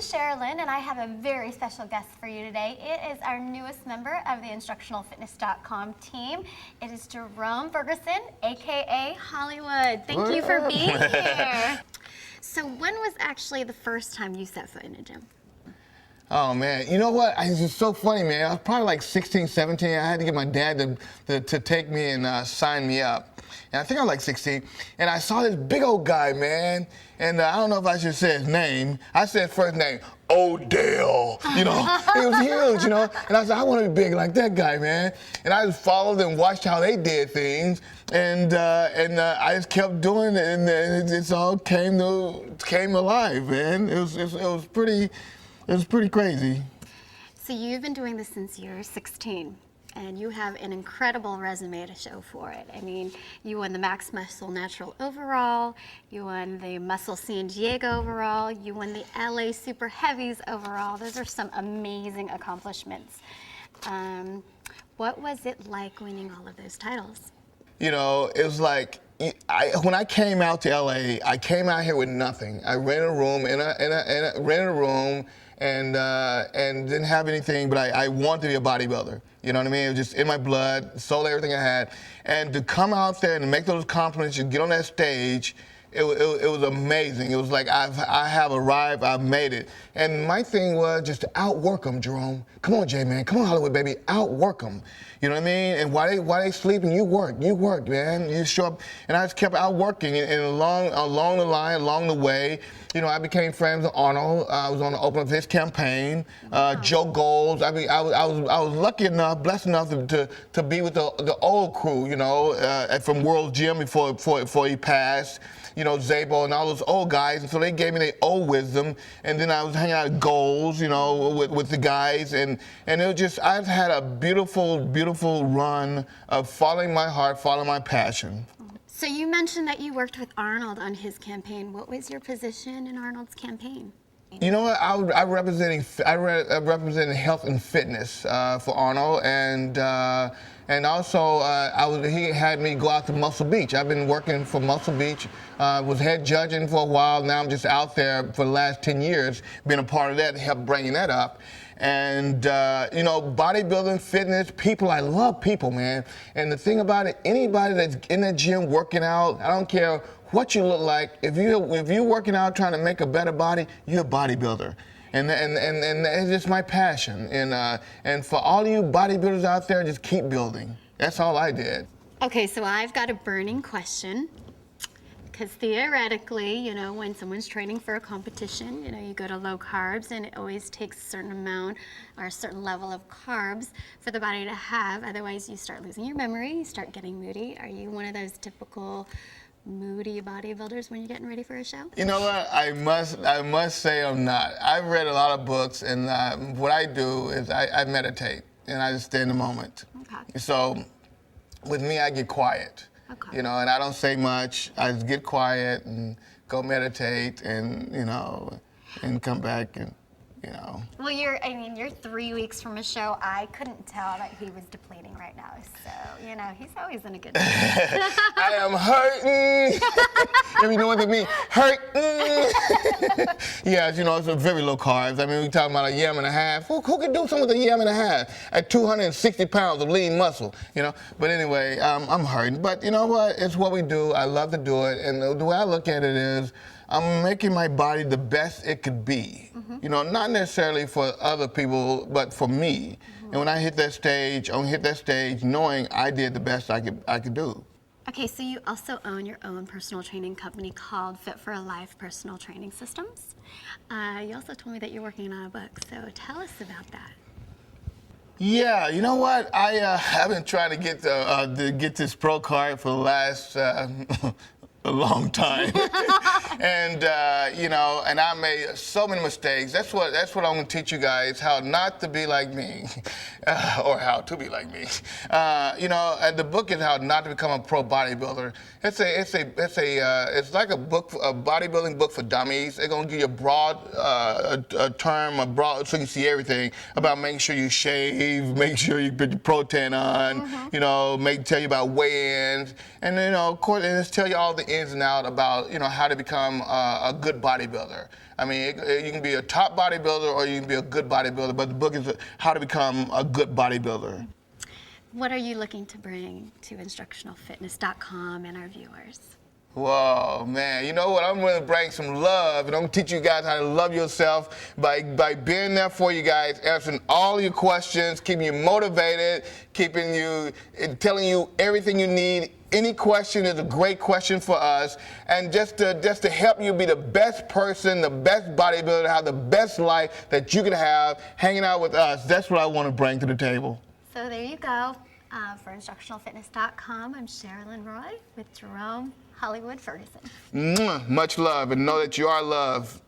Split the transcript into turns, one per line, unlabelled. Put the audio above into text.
Sherilyn, and I have a very special guest for you today. It is our newest member of the InstructionalFitness.com team. It is Jerome Ferguson, aka Hollywood. Thank you for being here. So when was actually the first time you set foot in a gym?
Oh man, you know what? It's just so funny, man. I was probably like 16, 17. I had to get my dad to take me and sign me up. And I think I was like 16. And I saw this big old guy, man. And I don't know if I should say his name. I said first name, Odell. You know, he was huge, you know. And I said, I want to be big like that guy, man. And I just followed and watched how they did things. And I just kept doing it, and it all came alive, man. It was pretty crazy.
So you've been doing this since you were 16, and you have an incredible resume to show for it. I mean, you won the Max Muscle Natural overall, you won the Muscle San Diego overall, you won the LA Super Heavies overall. Those are some amazing accomplishments. What was it like winning all of those titles?
You know, it was like, when I came out to LA, I came out here with nothing. I rented a room and didn't have anything, but I wanted to be a bodybuilder. You know what I mean? It was just in my blood, sold everything I had. And to come out there and make those compliments, you get on that stage, it was amazing. It was like, I have arrived, I've made it. And my thing was just to outwork them, Jerome. Come on, J-Man, come on, Hollywood, baby, outwork them. You know what I mean? And while they sleeping, you work, man. You show up, and I just kept outworking. And along the line, along the way, you know, I became friends with Arnold. I was on the opening of his campaign. Joe Gold. I mean, I was lucky enough, blessed enough to be with the old crew, you know, from World Gym before he passed. You know, Zabo and all those old guys, and so they gave me their old wisdom, and then I was hanging out at Goals, you know, with the guys, and it was just, I've had a beautiful run of following my heart, following my passion.
So you mentioned that you worked with Arnold on his campaign. What was your position in Arnold's campain?
You know what? I represented health and fitness for Arnold, and also he had me go out to Muscle Beach. I've been working for Muscle Beach. Was head judging for a while. Now I'm just out there for the last 10 years, being a part of that, help bringing that up. And, you know, bodybuilding, fitness, people, I love people, man. And the thing about it, anybody that's in the gym working out, I don't care what you look like, if you're working out trying to make a better body, you're a bodybuilder. And it's just my passion. And for all you bodybuilders out there, just keep building. That's all I did.
Okay, so I've got a burning question. Because theoretically, you know, when someone's training for a competition, you know, you go to low carbs, and it always takes a certain amount or a certain level of carbs for the body to have. Otherwise, you start losing your memory, you start getting moody. Are you one of those typical moody bodybuilders when you're getting ready for a show?
You know what? I must say I'm not. I've read a lot of books, and what I do is I meditate, and I just stay in the moment. Okay. So with me, I get quiet. Okay. You know, and I don't say much. I just get quiet and go meditate, and you know, and come back, and you know. Well,
you're 3 weeks from a show. I couldn't tell that he was depleting right now. So, you know, he's always in a good mood.
I am hurting. If you know what I mean, hurting. Yeah, you know, it's a very low carbs. I mean, we're talking about a yam and a half. Who can do something with a yam and a half at 260 pounds of lean muscle, you know? But anyway, I'm hurting. But you know what? It's what we do. I love to do it. And the way I look at it is, I'm making my body the best it could be. Mm-hmm. You know, not necessarily for other people, but for me. Mm-hmm. And when I hit that stage, I'm gonna hit that stage knowing I did the best I could do.
Okay, so you also own your own personal training company called Fit for a Life Personal Training Systems. You also told me that you're working on a book, so tell us about that.
Yeah, you know what? I've been trying to get this pro card for the last a long time. And you know, and I made so many mistakes. That's what I'm gonna teach you guys, how not to be like me, or how to be like me. You know, and the book is how not to become a pro bodybuilder. It's like a book, a bodybuilding book for dummies. They're gonna give you a broad so you can see everything about making sure you shave, make sure you put your protein on, you know, tell you about weigh-ins, and you know, of course, and it's tell you all the ins and out about, how to become a good bodybuilder. I mean, you can be a top bodybuilder or you can be a good bodybuilder, but the book is how to become a good bodybuilder.
What are you looking to bring to instructionalfitness.com and our viewers?
Whoa, man, you know what? I'm going to bring some love, and I'm going to teach you guys how to love yourself by being there for you guys, answering all your questions, keeping you motivated, telling you everything you need. Any question is a great question for us, and just to help you be the best person, the best bodybuilder, have the best life that you can have hanging out with us. That's what I want to bring to the table.
So there you go. For instructionalfitness.com, I'm Sherilyn Roy with Jerome Hollywood Ferguson.
Much love, and know that you are loved.